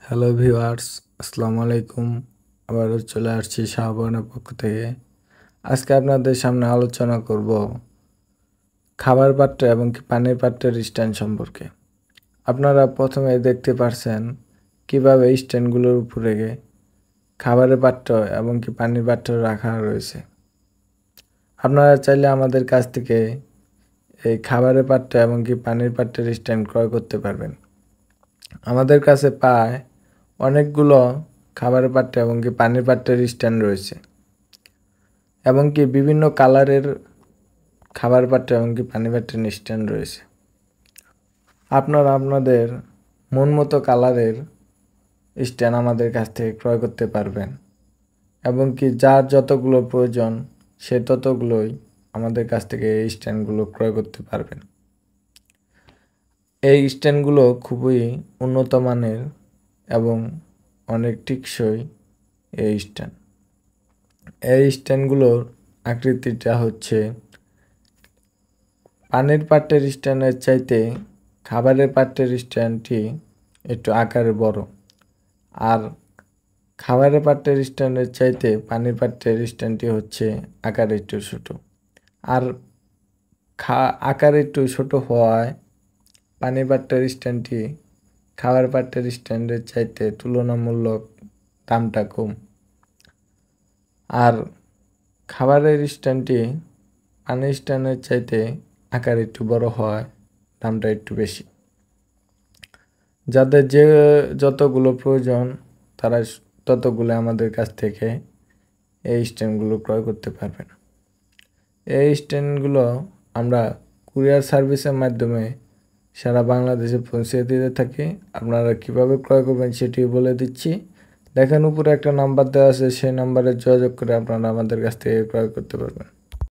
Hello viewers, আসসালামু আলাইকুম। আবারও চলে আসছি শাহবানের পক্ষ থেকে। আজকে আপনাদের সামনে আলোচনা করব খাবার পাত্র এবং কি পানির পাত্রের স্ট্যান্ড সম্পর্কে। আপনারা প্রথমে দেখতে পারছেন কিভাবে স্ট্যান্ডগুলোর উপরে খাবারের পাত্র এবং কি পানির পাত্র রাখা রয়েছে। আপনারা চাইলে আমাদের কাছ থেকে এই খাবারের পাত্র এবং কি পানির পাত্রের স্ট্যান্ড ক্রয় করতে পারবেন। আমাদের কাছে প্রায় অনেকগুলো খাবারের পাত্র এবং কি পানির পাত্রের স্ট্যান্ড রয়েছে এবং কি বিভিন্ন কালারের খাবার পাত্র এবং কি পানি পাত্রের স্ট্যান্ড রয়েছে। আপনারা আপনাদের মন মতো কালারের স্ট্যান্ড আমাদের কাছ থেকে ক্রয় করতে পারবেন এবং কি যার যতগুলো প্রয়োজন সে ততগুলোই আমাদের কাছ থেকে এই স্ট্যান্ডগুলো ক্রয় করতে পারবেন। এই স্ট্যান্ডগুলো খুবই উন্নত মানের এবং অনেক টেকসই এই স্ট্যান্ড। এই স্ট্যান্ডগুলোর আকৃতিটা হচ্ছে পানির পাত্রের স্ট্যান্ডের চাইতে খাবারের পাত্রের স্ট্যান্ডটি একটু আকারে বড়, আর খাবারের পাত্রের স্ট্যান্ডের চাইতে পানির পাত্রের স্ট্যান্ডটি হচ্ছে আকারে একটু ছোট। আর আকারে একটু ছোট হওয়ায় পানির পাত্রের স্ট্যান্ডটি খাবার পাত্রের স্ট্যান্ডের চাইতে তুলনামূলক দামটা কম। আর খাবারের স্ট্যান্ডটি পানির স্ট্যান্ডের চাইতে আকার একটু বড় হয়, দামটা একটু বেশি। যাদের যতগুলো প্রয়োজন তারা ততগুলো আমাদের কাছ থেকে এই স্ট্যান্ডগুলো ক্রয় করতে পারবেন। এই স্ট্যান্ডগুলো আমরা কুরিয়ার সার্ভিসের মাধ্যমে সারা বাংলাদেশে পৌঁছে দিতে থাকি। আপনারা কিভাবে ক্রয় করবেন সেটিও বলে দিচ্ছি। দেখেন উপরে একটা নাম্বার দেওয়া আছে, সেই নাম্বারে যোগাযোগ করে আপনারা আমাদের কাছ থেকে ক্রয় করতে পারবেন।